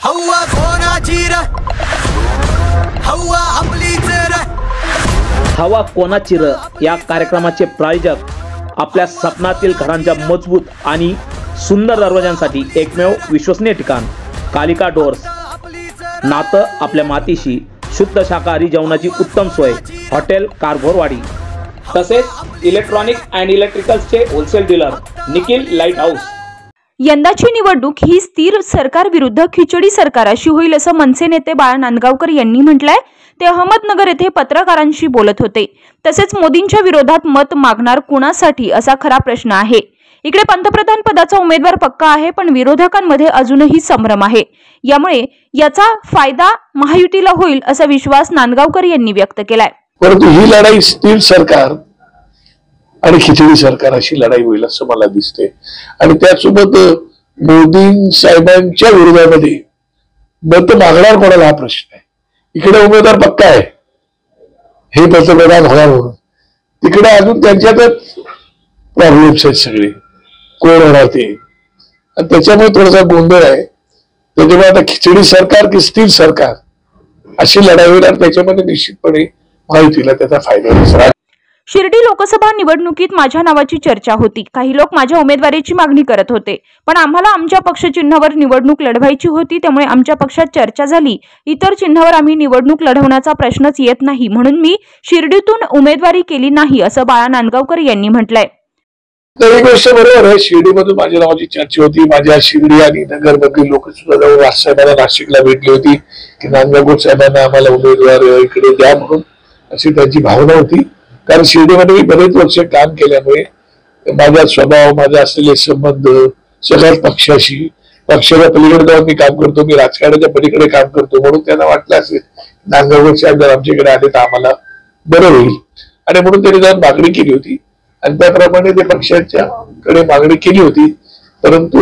हवा कोणाची रे, हवा आपलीच रे. हवा कोणाची रे या कार्यक्रमाचे प्रायोजक आपल्या स्वप्नातील घरांच्या मजबूत आणि सुंदर दरवाजांसाठी एकमेव विश्वसनीय ठिकाण कालिका डोर्स. नातं आपल्या मातीशी, शुद्ध शाकाहारी जेवणाची उत्तम सोय, हॉटेल कारभारवाडी. तसेच इलेक्ट्रॉनिक अँड इलेक्ट्रिकल्सचे wholesale dealer Nikhil light house. यंदाची निवडणूक ही स्थिर सरकार विरुद्ध खिचडी सरकार अशी होईल असं मनसे नेते बाळा नांदगावकर यांनी म्हटलंय. ते अहमदनगर येथे पत्रकारांशी बोलत होते. तसेच मोदींच्या विरोधात मत मागणार कुणासाठी असा खरा प्रश्न आहे. इकडे पंतप्रधान पदाचा उमेदवार पक्का आहे, पण विरोधकांमध्ये अजूनही संभ्रम आहे. यामुळे याचा फायदा महायुतीला होईल असा विश्वास नांदगावकर यांनी व्यक्त केलाय. परंतु ही लढाई स्थिर सरकार आणि खिचडी सरकार अशी लढाई होईल असं मला दिसते. आणि त्यासोबत मोदी साहेबांच्या विरोधामध्ये मत मागणार कोणाला हा प्रश्न आहे. इकडे उमेदवार पक्का आहे, हे पंतप्रधान होणार म्हणून, तिकडे अजून त्यांच्यातच प्रॉब्लेम्स आहेत सगळे, कोण होणार ते. आणि त्याच्यामुळे थोडासा गोंधळ आहे. त्याच्यामुळे आता खिचडी सरकार की स्थिर सरकार अशी लढाई होईल आणि त्याच्यामध्ये निश्चितपणे महायुतीला त्याचा फायदा दिसणार. शिर्डी लोकसभा निवडणुकीत माझ्या नावाची चर्चा होती. काही लोक माझ्या उमेदवारीची मागणी करत होते, पण आम्हाला आमच्या पक्ष चिन्हावर निवडणूक लढवायची होती, त्यामुळे आमच्या पक्षात चर्चा झाली. इतर चिन्हावर आम्ही निवडणूक लढवण्याचा प्रश्नच येत नाही, म्हणून मी शिर्डीतून उमेदवारी केली नाही असं बाळा नांदगावकर यांनी म्हटलंय. तर एक गोष्ट बरोबर आहे, शिर्डीमधून माझ्या नावाची चर्चा होती. माझ्या शिर्डी आणि नगर मधील लोक सुद्धा राजसाहेबांना नाशिकला भेटली होती की नांदगावकर साहेबांना आम्हाला उमेदवार इकडे द्या म्हणून, अशी त्यांची भावना होती. कारण शिर्डीमध्ये मी बरेच वर्ष काम केल्यामुळे माझा स्वभाव, माझे असलेले संबंध सगळ्याच पक्षाशी, पक्षाच्या पलीकडे जाऊन मी काम करतो, मी राजकारणाच्या पलीकडे काम करतो, म्हणून त्यांना वाटलं असेल नांदगावकर साहेब जर आमच्याकडे आले तर आम्हाला बरं होईल. आणि म्हणून त्यांनी जाऊन मागणी केली होती आणि त्याप्रमाणे ते पक्षाच्या कडे मागणी केली होती. परंतु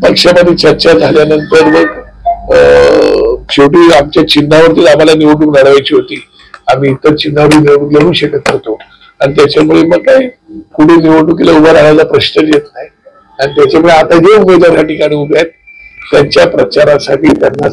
पक्षामध्ये चर्चा झाल्यानंतर मग शेवटी आमच्या चिन्हावरतीच आम्हाला निवडणूक लढवायची होती. आम्ही इतर चिन्हावर निवडणूक लढवू शकत नव्हतो आणि त्याच्यामुळे मग काय पुढे निवडणुकीला उभा राहायचा प्रश्नच येत नाही. आणि त्याच्यामुळे आता जे उमेदवार या ठिकाणी उभे आहेत त्यांच्या प्रचारासाठी, त्यांना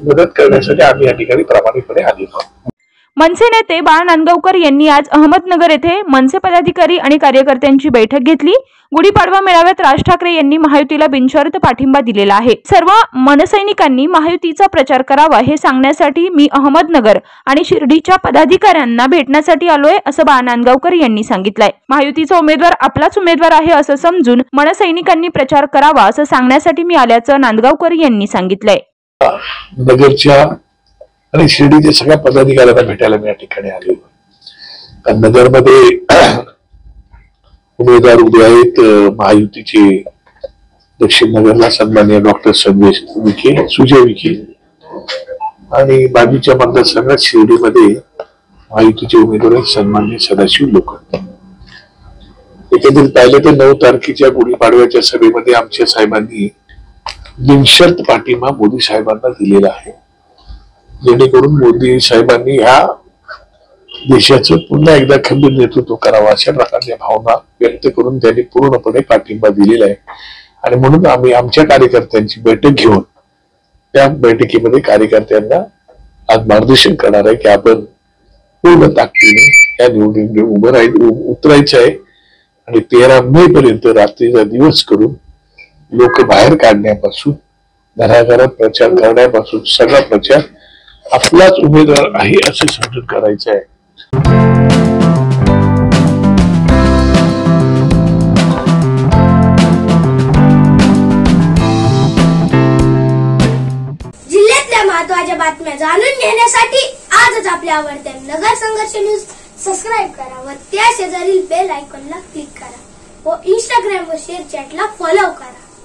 मदत करण्यासाठी आम्ही या ठिकाणी प्रामाणिकपणे आलेलो आहोत. मनसे नेते बाळा नांदगावकर यांनी आज अहमदनगर येथे मनसे पदाधिकारी आणि कार्यकर्त्यांची बैठक घेतली. गुढीपाडवा मेळाव्यात राज ठाकरे यांनी महायुतीला बिनशर्त पाठिंबा दिलेला आहे. सर्व मनसैनिकांनी महायुतीचा प्रचार करावा हे सांगण्यासाठी मी अहमदनगर आणि शिर्डीच्या पदाधिकाऱ्यांना भेटण्यासाठी आलोय असं बाळा नांदगावकर यांनी सांगितलंय. महायुतीचा उमेदवार आपलाच उमेदवार आहे असं समजून मनसैनिकांनी प्रचार करावा असं सांगण्यासाठी मी आल्याचं नांदगावकर यांनी सांगितलंय. नगरच्या आणि शिर्डीच्या सगळ्या पदाधिकाऱ्यांना भेटायला मी या ठिकाणी आलेलो. कारण नगरमध्ये उमेदवार उभे आहेत महायुतीचे दक्षिण नगरला सन्माननीय डॉक्टर सुजय विखे आणि बाजूच्या मतदारसंघात शिर्डीमध्ये महायुतीचे उमेदवार आहेत सन्माननीय सदाशिव लोखंडे. एकंदरीत पाहिलं तर 9 तारखेच्या गुढीपाडव्याच्या सभेमध्ये आमच्या साहेबांनी बिनशर्त पाठिंबा मोदी साहेबांना दिलेला आहे, जेणेकरून मोदी साहेबांनी ह्या देशाचं पुन्हा एकदा खंबीर नेतृत्व करावं अशा प्रकारच्या भावना व्यक्त करून त्यांनी पूर्णपणे पाठिंबा दिलेला आहे. आणि म्हणून आम्ही आमच्या कार्यकर्त्यांची बैठक घेऊन त्या बैठकीमध्ये कार्यकर्त्यांना आज मार्गदर्शन करणार आहे की आपण पूर्ण ताकदीने या निवडणुकीत उतरायचं आहे आणि 13 मे पर्यंत रात्रीचा दिवस करून लोक बाहेर काढण्यापासून, घराघरात प्रचार करण्यापासून सगळा प्रचार आपलाच उमेदवार आहे असं समजून करायचं आहे. जिल्ह्यातल्या महत्त्वाच्या बातम्या जाणून घेण्यासाठी आजच आपल्या आवडत्या नगर संघर्ष न्यूज सबस्क्राईब करा व त्या शेजारील बेल आयकॉनला क्लिक करा व इंस्टाग्राम व शेअर चॅटला फॉलो करा.